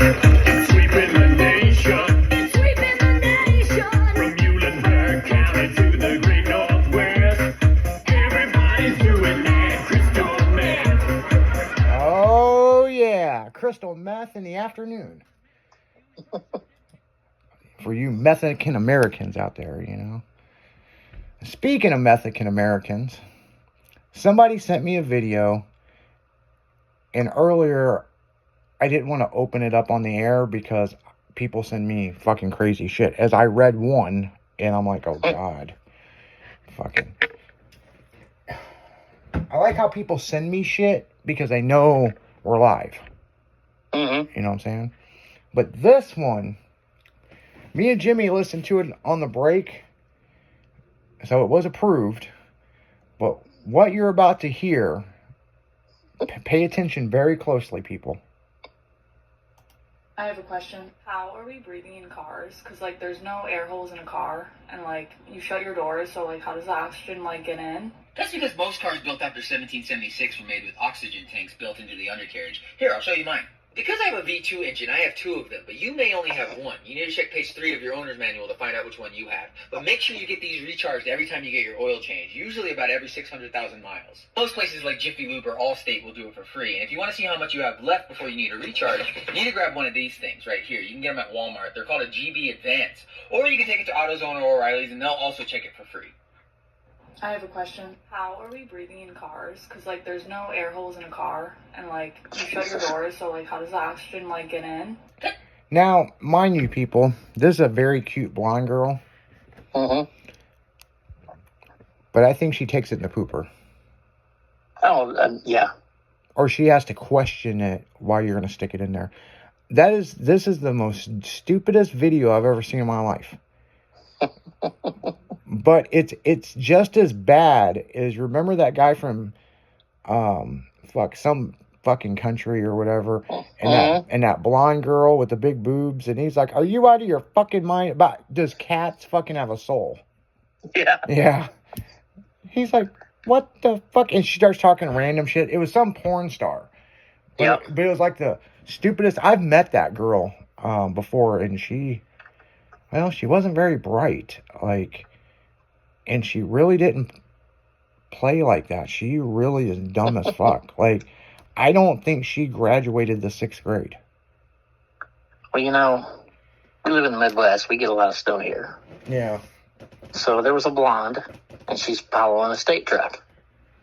It's sweeping the nation. It's sweeping the nation. From Muhlenberg County to the great Northwest. Everybody's doing that crystal meth. Oh, yeah. Crystal meth in the afternoon. For you Mexican Americans out there, you know. Speaking of Mexican Americans, somebody sent me a video, and earlier I didn't want to open it up on the air because people send me fucking crazy shit. As I read one, and I'm like, oh God. Fucking. I like how people send me shit because they know we're live. Mm-hmm. You know what I'm saying? But this one, me and Jimmy listened to it on the break, so it was approved. But what you're about to hear, pay attention very closely, people. I have a question. How are we breathing in cars? Because, like, there's no air holes in a car. And, like, you shut your doors, so, like, how does the oxygen, like, get in? That's because most cars built after 1776 were made with oxygen tanks built into the undercarriage. Here, I'll show you mine. Because I have a V2 engine, I have two of them, but you may only have one. You need to check page 3 of your owner's manual to find out which one you have. But make sure you get these recharged every time you get your oil change, usually about every 600,000 miles. Most places like Jiffy Lube or Allstate will do it for free, and if you want to see how much you have left before you need a recharge, you need to grab one of these things right here. You can get them at Walmart. They're called a GB Advance. Or you can take it to AutoZone or O'Reilly's, and they'll also check it for free. I have a question. How are we breathing in cars? Because, like, there's no air holes in a car. And, like, you shut your doors, so, like, how does the oxygen, like, get in? Now, mind you, people, this is a very cute blonde girl. Mm-hmm. But I think she takes it in the pooper. Oh, yeah. Or she has to question it why you're going to stick it in there. This is the most stupidest video I've ever seen in my life. But it's just as bad as, remember that guy from some fucking country or whatever, and that blonde girl with the big boobs, and he's like, are you out of your fucking mind? About, does cats fucking have a soul? Yeah. He's like, what the fuck? And she starts talking random shit. It was some porn star. But it was like the stupidest. I've met that girl before, and she wasn't very bright. Like, and she really didn't play like that. She really is dumb as fuck. Like, I don't think she graduated the 6th grade. Well, you know, we live in the Midwest. We get a lot of snow here. Yeah. So there was a blonde, and she's following a state truck.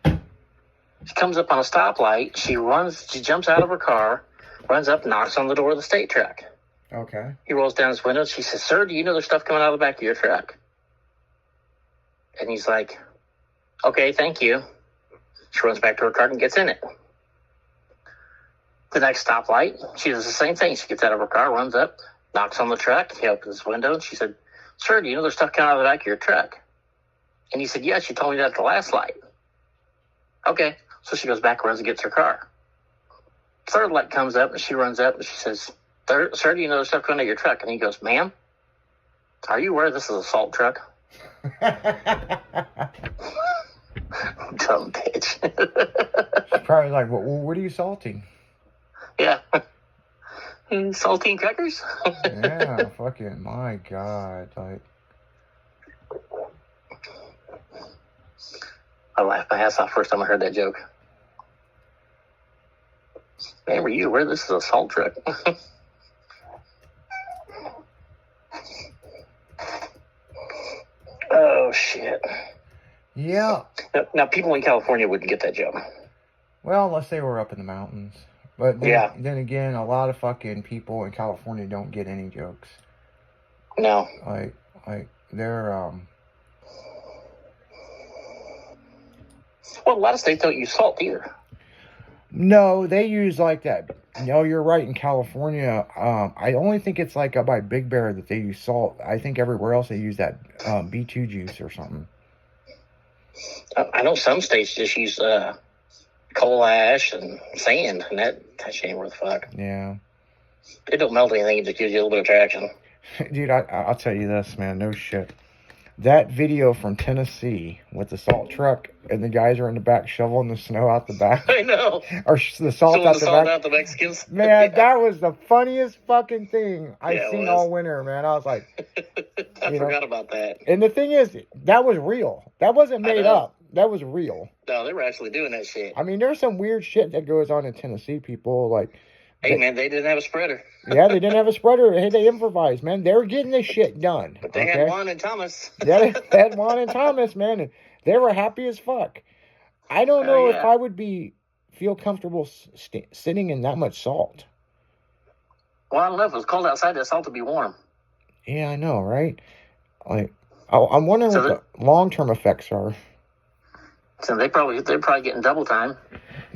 She comes up on a stoplight. She jumps out of her car, runs up, knocks on the door of the state truck. Okay. He rolls down his window. She says, sir, do you know there's stuff coming out of the back of your truck? And he's like, okay, thank you. She runs back to her car and gets in it. The next stoplight, she does the same thing. She gets out of her car, runs up, knocks on the truck. He opens his window, and she said, sir, do you know there's stuff coming out of the back of your truck? And he said, yes, you told me that at the last light. Okay. So she goes back, runs and gets her car. Third light comes up, and she runs up, and she says, sir, do you know there's stuff coming out of your truck? And he goes, ma'am, are you aware this is a salt truck? Dumb bitch. She's probably like, well, what are you salting? Yeah. Saltine crackers? Yeah, fucking, my God. Like, I laughed my ass off first time I heard that joke. Man, were you aware this is a salt truck? Oh, shit. yeah. Now, people in California wouldn't get that joke. Well, unless they were up in the mountains. But then again, a lot of fucking people in California don't get any jokes. No. Like they're Well, a lot of states don't use salt either. No, they use like that. No, you're right. In California, I only think it's like up by Big Bear that they use salt. I think everywhere else they use that B2 juice or something. I know some states just use coal ash and sand, and that shit ain't worth a fuck. Yeah. It don't melt anything. It just gives you a little bit of traction. Dude, I'll tell you this, man. No shit. that video from Tennessee with the salt truck and the guys are in the back shoveling the snow out the back, I know. or the salt Someone out the sold back. out the Mexicans. Man, that was the funniest fucking thing I've Yeah, it seen was. all winter, man. I was like, I You know. forgot about that. and the thing is, that was real. That wasn't I made know. up. That was real. No, they were actually doing that shit. I mean, there's some weird shit that goes on in Tennessee, people. Like, Hey, man, they didn't have a spreader. yeah, they didn't have a spreader. Hey, they improvised, man. They were getting this shit done. But they okay? had Juan and Thomas. Yeah, they had Juan and Thomas, man. And they were happy as fuck. I don't Oh, know yeah. if I would feel comfortable sitting in that much salt. Well, I don't know. If it was cold outside, that salt would be warm. Yeah, I know, right? Like, I'm wondering So what the long-term effects are. So they're probably getting double time.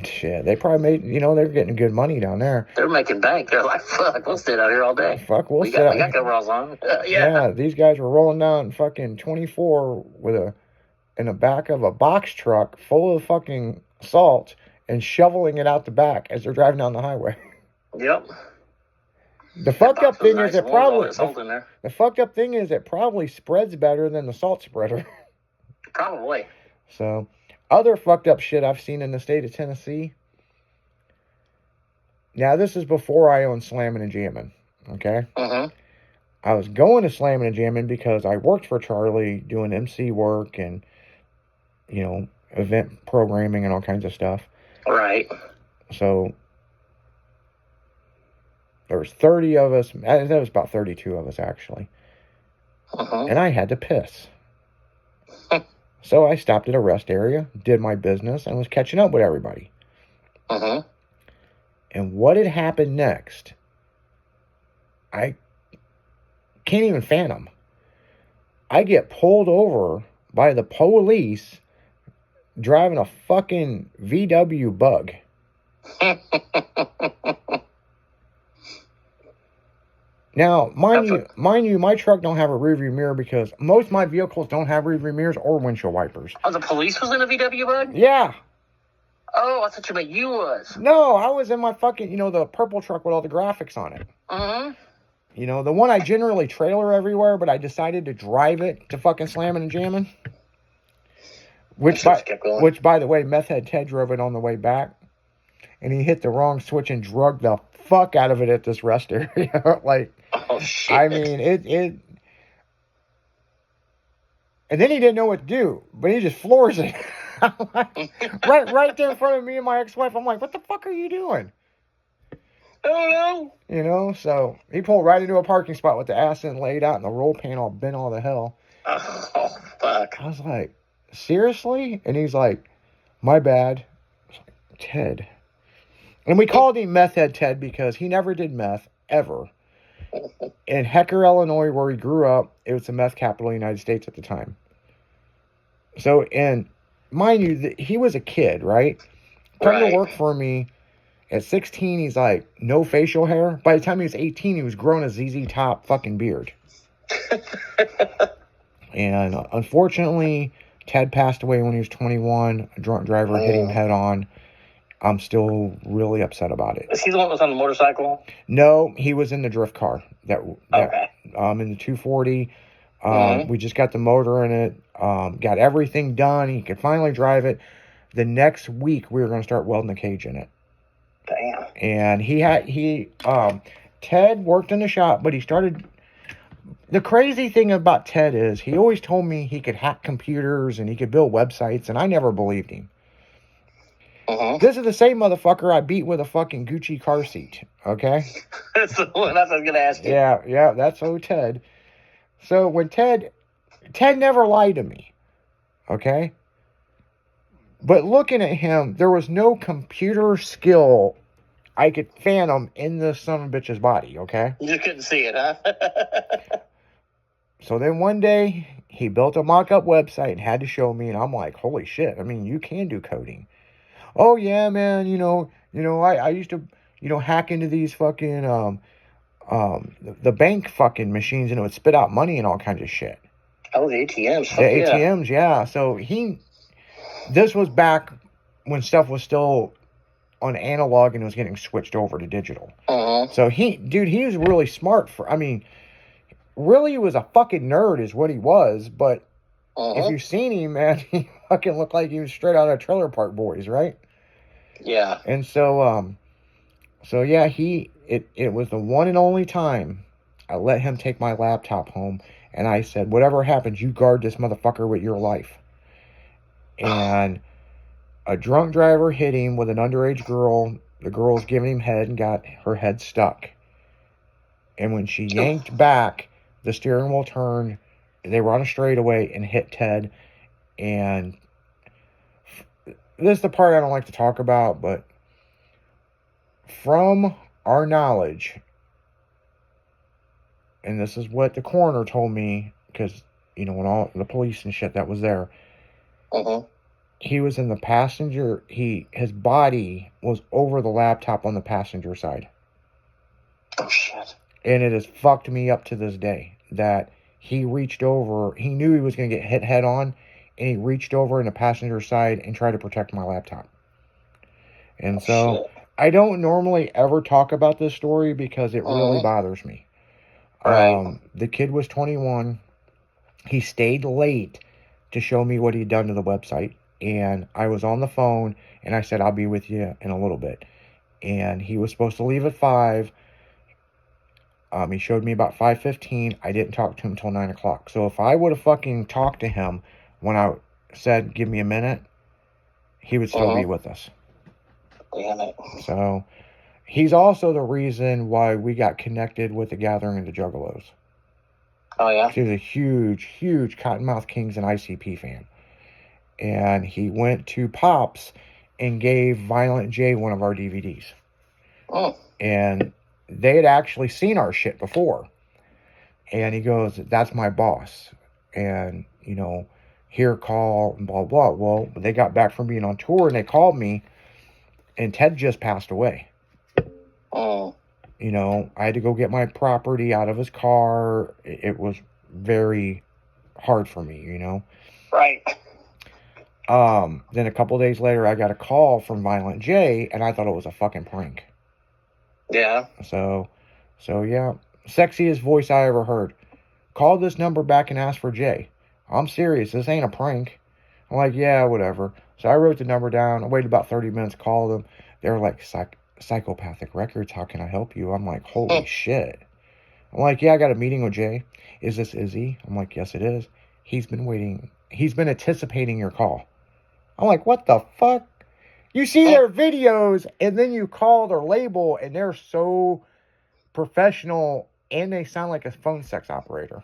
Shit, they probably made, they're getting good money down there. They're making bank. They're like, fuck, we'll sit out here all day. Fuck, We got coveralls on. Yeah, these guys were rolling down fucking 24 in the back of a box truck full of fucking salt and shoveling it out the back as they're driving down the highway. Yep. The fucked up thing is the the fucked up thing is it probably spreads better than the salt spreader. Probably. So, other fucked up shit I've seen in the state of Tennessee. Now, this is before I owned Slammin' and Jammin', okay? Mm-hmm. I was going to Slammin' and Jammin' because I worked for Charlie doing MC work and, event programming and all kinds of stuff. Right. So, there was 30 of us. There was about 32 of us, actually. Mm-hmm. And I had to piss. So I stopped at a rest area, did my business, and was catching up with everybody. Mm-hmm. And what had happened next, I can't even fathom. I get pulled over by the police driving a fucking VW Bug. Now, mind you, my truck don't have a rearview mirror because most of my vehicles don't have rearview mirrors or windshield wipers. Oh, the police was in a VW Bug? Yeah. Oh, I thought you meant you was. No, I was in my fucking, the purple truck with all the graphics on it. Mm-hmm. The one I generally trailer everywhere, but I decided to drive it to fucking Slammin' and Jammin'. Which, by the way, Meth Head Ted drove it on the way back. And he hit the wrong switch and drugged the fuck out of it at this rest area. Oh, shit. I mean, it. And then he didn't know what to do, but he just floors it. right there in front of me and my ex-wife. I'm like, what the fuck are you doing? I don't know. So he pulled right into a parking spot with the ass end laid out and the roll pan all bent all the hell. Oh, fuck. I was like, seriously? And he's like, my bad. I was like, Ted. And we called him Meth Head Ted because he never did meth, ever. In Hecker, Illinois, where he grew up, it was the meth capital of the United States at the time. So, and mind you, he was a kid, right? Come to work for me. At 16, he's like, no facial hair. By the time he was 18, he was growing a ZZ Top fucking beard. And unfortunately, Ted passed away when he was 21. A drunk driver hit him head on. I'm still really upset about it. Is he the one that was on the motorcycle? No, he was in the drift car. Okay. In the 240. We just got the motor in it. Got everything done. He could finally drive it. The next week, we were going to start welding the cage in it. Damn. And Ted worked in the shop, but he started. The crazy thing about Ted is he always told me he could hack computers and he could build websites, and I never believed him. This is the same motherfucker I beat with a fucking Gucci car seat, okay? That's the one I was going to ask you. Yeah, that's old Ted. So when Ted never lied to me, okay? But looking at him, there was no computer skill I could fathom in this son of a bitch's body, okay? You just couldn't see it, huh? So then one day, he built a mock-up website and had to show me, and I'm like, holy shit, I mean, you can do coding. Oh, yeah, man, I used to, hack into these fucking, the bank fucking machines, and it would spit out money and all kinds of shit. Oh, the ATMs. The ATMs, yeah. So this was back when stuff was still on analog and was getting switched over to digital. So he was really smart really he was a fucking nerd is what he was, but If you've seen him, man, he fucking looked like he was straight out of Trailer Park Boys, right? Yeah. And so, yeah, it was the one and only time I let him take my laptop home, and I said, whatever happens, you guard this motherfucker with your life. And a drunk driver hit him with an underage girl. The girl's giving him head and got her head stuck. And when she yanked back, the steering wheel turned. They were on a straightaway and hit Ted. And this is the part I don't like to talk about, but from our knowledge, and this is what the coroner told me, because, you know, when all the police and shit that was there, he was in the passenger, his body was over the laptop on the passenger side. Oh, shit. And it has fucked me up to this day that he reached over, he knew he was going to get hit head on, and he reached over in the passenger side and tried to protect my laptop. And so, I don't normally ever talk about this story because it really bothers me. Right. The kid was 21. He stayed late to show me what he'd done to the website. And I was on the phone, and I said, I'll be with you in a little bit. And he was supposed to leave at 5. He showed me about 5:15. I didn't talk to him until 9 o'clock. So if I would have fucking talked to him when I said, give me a minute, he would still be with us. Damn it. So he's also the reason why we got connected with the Gathering of the Juggalos. Oh, yeah? He's a huge, huge Cottonmouth Kings and ICP fan. And he went to Pops and gave Violent J one of our DVDs. Oh. And they had actually seen our shit before. And he goes, that's my boss. And, you know, here, call, and blah, blah. Well, they got back from being on tour, and they called me, and Ted just passed away. Oh. You know, I had to go get my property out of his car. It was very hard for me, you know. Right. Then a couple days later, I got a call from Violent J, and I thought it was a fucking prank. Yeah. So yeah. Sexiest voice I ever heard. Call this number back and ask for Jay. I'm serious. This ain't a prank. I'm like, yeah, whatever. So I wrote the number down. I waited about 30 minutes, called them. They were like, Psychopathic Records, how can I help you? I'm like, holy shit. I'm like, yeah, I got a meeting with Jay. Is this Izzy? I'm like, yes, it is. He's been waiting. He's been anticipating your call. I'm like, what the fuck? You see their videos, and then you call their label, and they're so professional, and they sound like a phone sex operator.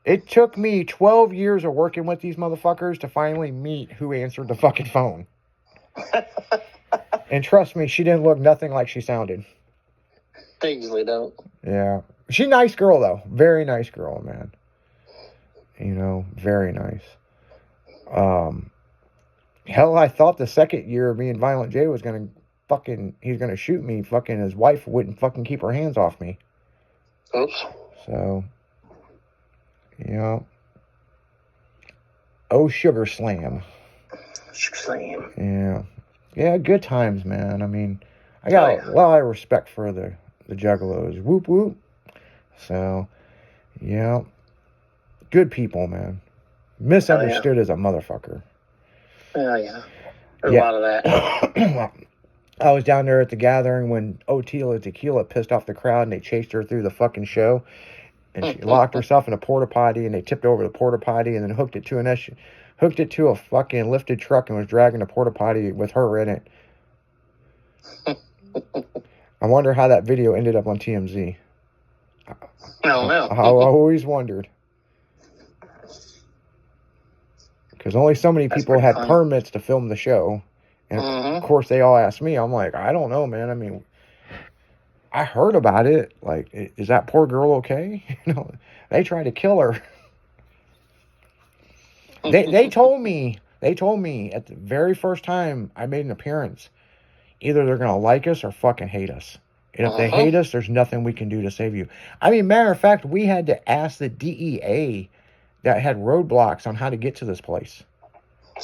It took me 12 years of working with these motherfuckers to finally meet who answered the fucking phone. And trust me, she didn't look nothing like she sounded. They usually don't. Yeah. She's a nice girl, though. Very nice girl, man. You know, very nice. Hell, I thought the second year me and Violent J was gonna he's gonna shoot me. Fucking his wife wouldn't fucking keep her hands off me. Oops. So, yeah. Oh, Sugar Slam. Slam. Yeah. Yeah, good times, man. I mean, I got a lot of respect for the Juggalos. Whoop, whoop. So, yeah. Good people, man. Misunderstood as a motherfucker. Oh, yeah. There's a lot of that. I was down there at the Gathering when Otila Tequila pissed off the crowd, and they chased her through the fucking show. And she locked herself in a porta potty, and they tipped over the porta potty and then hooked it to a fucking lifted truck and was dragging the porta potty with her in it. I wonder how that video ended up on TMZ. I don't know. I always wondered. Because only so many people had permits to film the show. And of course, they all asked me. I'm like, I don't know, man. I mean, I heard about it. Like, is that poor girl okay? You know, they tried to kill her. They told me at the very first time I made an appearance, either they're going to like us or fucking hate us. And if they hate us, there's nothing we can do to save you. I mean, matter of fact, we had to ask the DEA that had roadblocks on how to get to this place.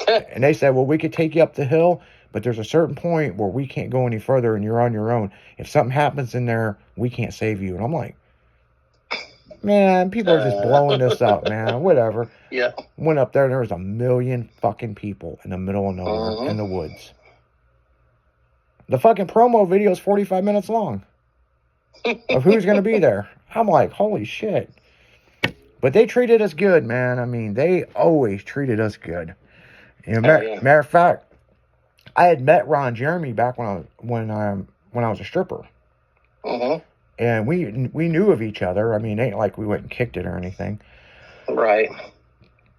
And they said, well, we could take you up the hill, but there's a certain point where we can't go any further and you're on your own. If something happens in there, we can't save you. And I'm like, Man, people are just blowing this up, man. Whatever. Yeah. Went up there, and there was 1 million fucking people in the middle of nowhere in the woods. The fucking promo video is 45 minutes long of who's going to be there. I'm like, holy shit. But they treated us good, man. I mean, they always treated us good. You know, matter of fact, I had met Ron Jeremy back when I was a stripper. And we knew of each other. I mean, it ain't like we went and kicked it or anything. Right.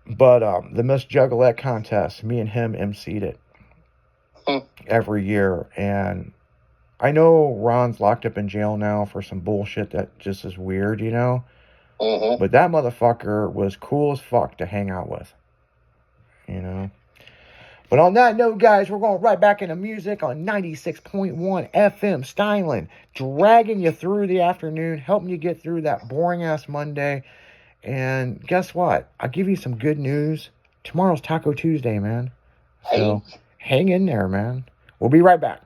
But the Miss Juggalette contest, me and him emceed it every year. And I know Ron's locked up in jail now for some bullshit that just is weird, you know? But that motherfucker was cool as fuck to hang out with, you know? But on that note, guys, we're going right back into music on 96.1 FM Steinland, dragging you through the afternoon, helping you get through that boring-ass Monday. And guess what? I'll give you some good news. Tomorrow's Taco Tuesday, man. So hang in there, man. We'll be right back.